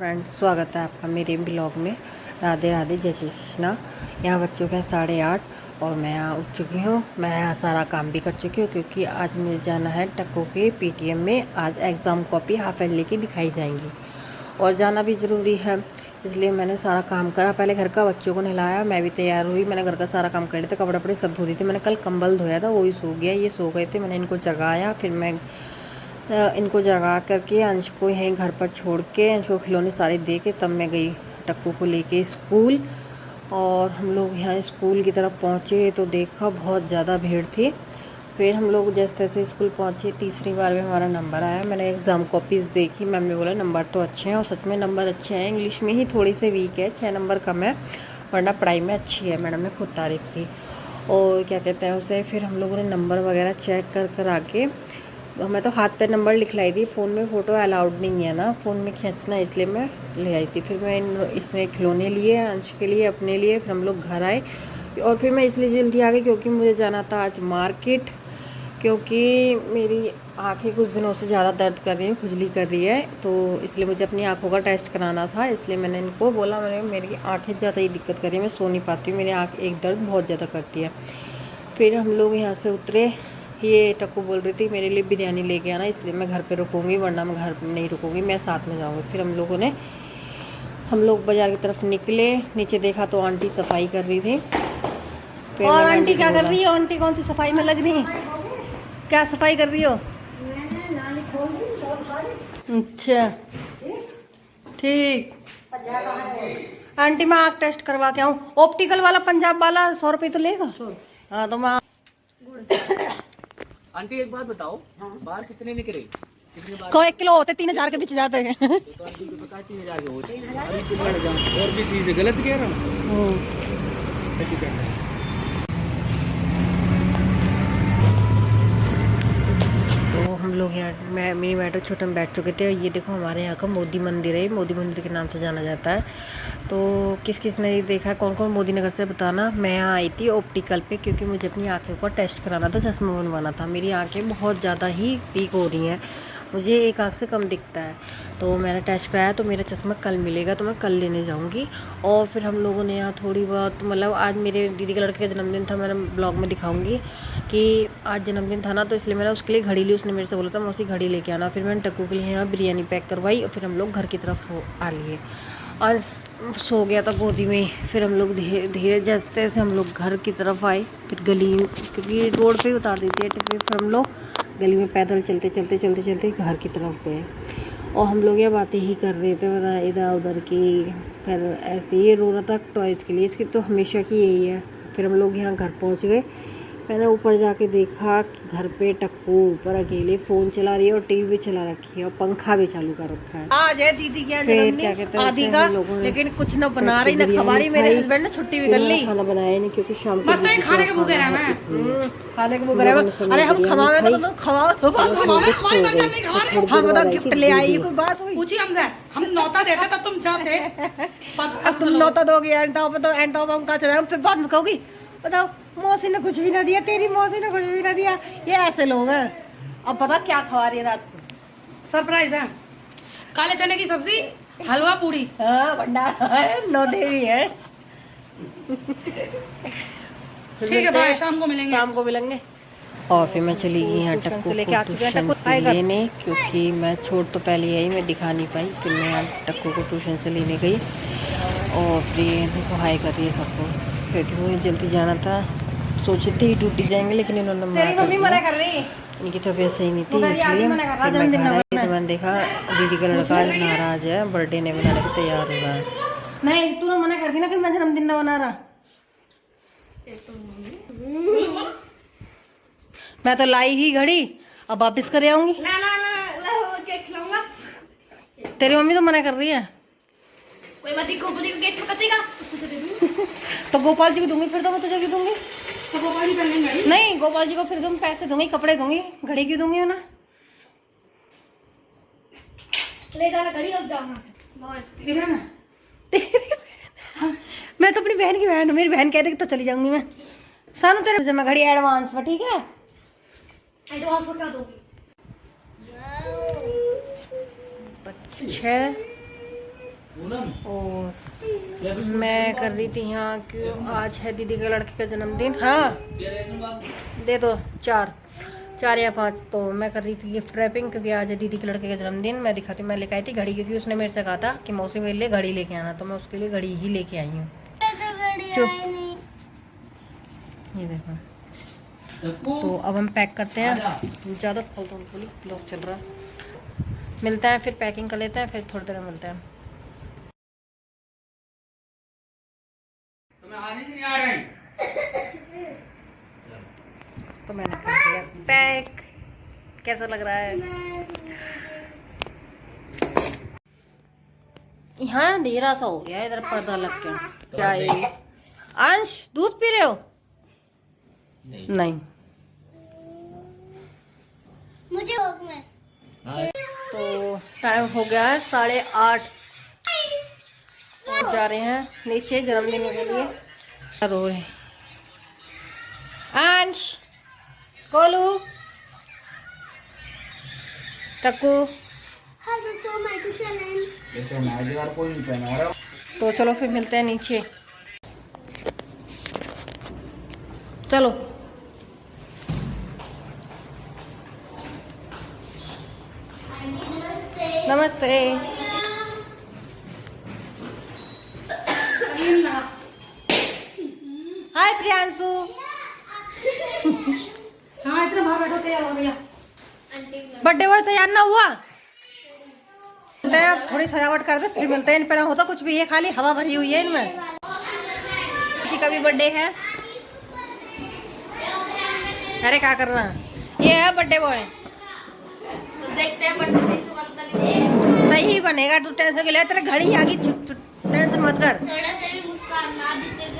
Friend, स्वागत है आपका मेरे ब्लॉग में। राधे राधे, जय श्री कृष्णा। यहाँ बच्चों के 8:30 और मैं यहाँ उठ चुकी हूँ। मैं यहाँ सारा काम भी कर चुकी हूँ क्योंकि आज मुझे जाना है टक्को के पीटीएम में। आज एग्ज़ाम कॉपी हाफ एयरली की दिखाई जाएंगी और जाना भी ज़रूरी है, इसलिए मैंने सारा काम करा। पहले घर का बच्चों को नहलाया, मैं भी तैयार हुई। मैंने घर का सारा काम कर लिया था, कपड़े वपड़े सब धो दी थी। मैंने कल कंबल धोया था, वही सो गया, ये सो गए थे। मैंने इनको जगाया, फिर मैं इनको जगा करके अंश को यहीं घर पर छोड़ के, अंश को खिलौने सारे दे के, तब मैं गई टक्कू को लेके स्कूल। और हम लोग यहाँ स्कूल की तरफ पहुँचे तो देखा बहुत ज़्यादा भीड़ थी। फिर हम लोग जैसे तैसे स्कूल पहुँचे, तीसरी बार में हमारा नंबर आया। मैंने एग्ज़ाम कॉपीज़ देखी, मैम ने बोला नंबर तो अच्छे हैं, और सच में नंबर अच्छे हैं। इंग्लिश में ही थोड़ी सी वीक है, 6 नंबर कम है, वरना पढ़ाई में अच्छी है। मैडम ने खुद तारीफ़ की। और क्या कहते हैं उसे, फिर हम लोगों ने नंबर वगैरह चेक कर आके, मैं तो हाथ पे नंबर लिखलाई थी। फ़ोन में फ़ोटो अलाउड नहीं है ना फ़ोन में खींचना, इसलिए मैं ले आई थी। फिर मैं इसमें खिलौने लिए अंश के लिए, अपने लिए। फिर हम लोग घर आए और फिर मैं इसलिए जल्दी आ गई क्योंकि मुझे जाना था आज मार्केट, क्योंकि मेरी आँखें कुछ दिनों से ज़्यादा दर्द कर रही है, खुजली कर रही है, तो इसलिए मुझे अपनी आँखों का टेस्ट कराना था। इसलिए मैंने इनको बोला, मेरी आँखें ज़्यादा ही दिक्कत कर रही है, मैं सो नहीं पाती हूँ, मेरी आँख एक दर्द बहुत ज़्यादा करती है। फिर हम लोग यहाँ से उतरे। ये टक्कू बोल रही थी मेरे लिए बिरयानी लेके आना, इसलिए मैं घर पे रुकूंगी, वरना मैं घर नहीं रुकूंगी, मैं साथ में जाऊंगी। फिर हम लोग बाज़ार की तरफ निकले। नीचे देखा तो आंटी सफाई कर रही थी। फिर और आंटी क्या कर रही हो? आंटी कौन सी सफाई में लग रही है? क्या सफाई कर रही हो? अच्छा ठीक। आंटी मैं आँख टेस्ट करवा के आऊँ। ऑप्टिकल वाला पंजाब वाला 100 रुपये तो लेगा। हाँ तो मैं आंटी एक बात बताओ, बाहर कितने निकले? को 1 किलो होते 3000 के बीच जाते हैं। तो आंटी को पता है 3000 के होते हैं। और भी चीज गलत कह रहा हूँ। तो हम लोग यहाँ मिनी मेट्रो छोटे में बैठ चुके थे। ये देखो हमारे यहाँ का मोदी मंदिर है, मोदी मंदिर के नाम से जाना जाता है। तो किस किस ने देखा, कौन कौन मोदी नगर से बताना। मैं यहाँ आई थी ऑप्टिकल पे क्योंकि मुझे अपनी आँखों का टेस्ट कराना था, चश्मा बनवाना था। मेरी आँखें बहुत ज़्यादा ही वीक हो रही हैं, मुझे एक आँख से कम दिखता है। तो मैंने टेस्ट कराया, तो मेरा चश्मा कल मिलेगा, तो मैं कल लेने जाऊँगी। और फिर हम लोगों ने यहाँ थोड़ी बहुत, मतलब आज मेरे दीदी के लड़के का जन्मदिन था, मैंने ब्लॉग में दिखाऊंगी कि आज जन्मदिन था ना, तो इसलिए मैंने उसके लिए घड़ी ली। उसने मेरे से बोला था मौसी घड़ी लेके आना। फिर मैंने टक्कू के लिए यहाँ बिरयानी पैक करवाई और फिर हम लोग घर की तरफ आ लिए और सो गया था गोदी में। फिर हम लोग धीरे धीरे जैसे तैसे हम लोग घर की तरफ आए। फिर गली, क्योंकि रोड पे उतार देती है, तो फिर हम लोग गली में पैदल चलते घर की तरफ गए। और हम लोग ये बातें ही कर रहे थे इधर उधर की। फिर ऐसे ही रो रहा था टॉयज़ के लिए, इसकी तो हमेशा की यही है। फिर हम लोग यहाँ घर पहुँच गए। मैंने ऊपर जाके देखा कि घर पे टक्कू ऊपर अकेले फ़ोन चला रही है और टीवी भी चला रखी है और पंखा भी चालू कर रखा है। आज है दीदी क्या जन्मदिन आदि का, लेकिन कुछ न बना रही ना खबा रही। मेरे हस्बैंड ने छुट्टी भी कर ली, खाना बनाया नहीं क्योंकि शाम को खाने के भूखे रहे मैं। खाने के भूखे रहे। अरे हम खवावे तो खवाओ तो हम बताओ गिफ्ट ले आई, कोई बात हुई? पूछी हमसे, हम नौता देते तब तुम जाते। अब तुम नौता दोगी एंटा पे, तो एंटा हम का चले, फिर बाद में कहोगी बताओ मौसी ने कुछ भी ना दिया, तेरी मौसी ने कुछ भी ना दिया। ये ऐसे लोग हैं। अब पता क्या खवा रही है रात को? सरप्राइज है, काले चने की सब्जी, हलवा पूरी। हाँ भंडारा है, नौ देवी है। ठीक है भाई, शाम को मिलेंगे। और फिर मैं चली गई यहाँ टक्कू को ट्यूशन से लेने, क्योंकि मैं छोड़ तो पहले आई, मैं दिखा नहीं पाई। फिर मैं यहाँ टक्कू को ट्यूशन से लेने गई और फिर देखो हाई कर रही है सबको, क्योंकि मुझे जल्दी जाना था। सोचे थे ही ड्यूटी जाएंगे, लेकिन इन्होंने मना कर रही। इनकी तबीयत सही नहीं थी, इसलिए तो मैंने देखा दीदी का लड़का नाराज है, बर्थडे नहीं मनाने को तैयार हो रहा है। नहीं तूने मना कर दी ना कि मैं जन्मदिन ना मना रहा। मैं तो लाई ही घड़ी, अब वापिस कर आऊंगी। तेरी मम्मी तो मना कर रही है। तो गोपाल जी को दूंगी, फिर तो मैं तुझे क्यों दूंगी? तो गोपाल जी पहले नहीं, गोपाल जी को फिर तुम पैसे दूंगी, कपड़े दूंगी, घड़ी क्यों दूंगी ना? ले जाना घड़ी और जाना। मैं तो अपनी बहन की बहन हूँ, मेरी बहन कह देगी तो चली जाऊंगी मैं। सानू तेरे मैं घड़ी एडवांस में, ठीक है? एडवांस में क्या दोगी? 6 पूनम और मैं कर रही थी यहाँ क्यों आज है दीदी के लड़के का जन्मदिन। हाँ दे दो 4 या 5। तो मैं कर रही थी गिफ्ट रैपिंग क्योंकि आज है दीदी के लड़के का जन्मदिन। मैं दिखाती हूँ, मैं लेके आई थी घड़ी क्योंकि उसने मेरे से कहा था कि मौसी मेरे लिए घड़ी लेके आना, तो मैं उसके लिए घड़ी ही लेके आई हूँ। चुप, ये देखो। तो अब हम पैक करते हैं, ज़्यादा फालतू ब्लॉग चल रहा है। मिलता है फिर, पैकिंग कर लेते हैं, फिर थोड़ी देर में मिलते हैं। तुम्हें आने नहीं आ रहे हैं? तो मैंने कर दिया पैक। कैसा लग रहा है? यहाँ अंधेरा सा हो गया, इधर पर्दा लग गया। क्या है? अंश दूध पी रहे हो? नहीं। मुझे भोग में तो टाइम हो गया है 8:30। और जा रहे हैं नीचे जन्मदिन के लिए। रो रहे अंश, कोलू, टक्कू। हाँ दोस्तों मैं तो चलें। जैसे मैं यार कोई नहीं पहना रहा। तो चलो फिर मिलते हैं नीचे। चलो नमस्ते। हाय प्रियांशु। हाँ इतना बाहर बैठो, तैयार हो गया। बर्थडे बॉय तैयार ना हुआ? थोड़ी सजावट कर दे फिर मिलते हैं। इन पर होता कुछ भी है, खाली हवा भरी हुई है इनमें। किसी का भी बर्थडे है। अरे क्या करना, ये है बर्थडे बॉय। देखते हैं बर्थडे सही बनेगा, तू टेंशन के लिए। तेरा घड़ी आ गई, टेंशन मत कर। थोड़ा सा भी मुस्कान ना देते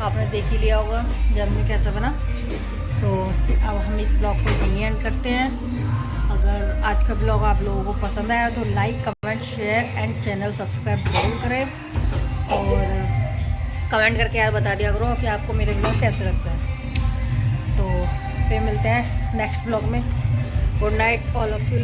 आपने देख ही लिया होगा जन्मदिन कैसा बना। तो अब हम इस ब्लॉग को यहीं एंड करते हैं। अगर आज का ब्लॉग आप लोगों को पसंद आया तो like, comment, share and channel subscribe जरूर करें। और कमेंट करके यार बता दिया करो कि आपको मेरे ब्लॉग कैसे लगते हैं। तो फिर मिलते हैं नेक्स्ट ब्लॉग में। Good night all of you.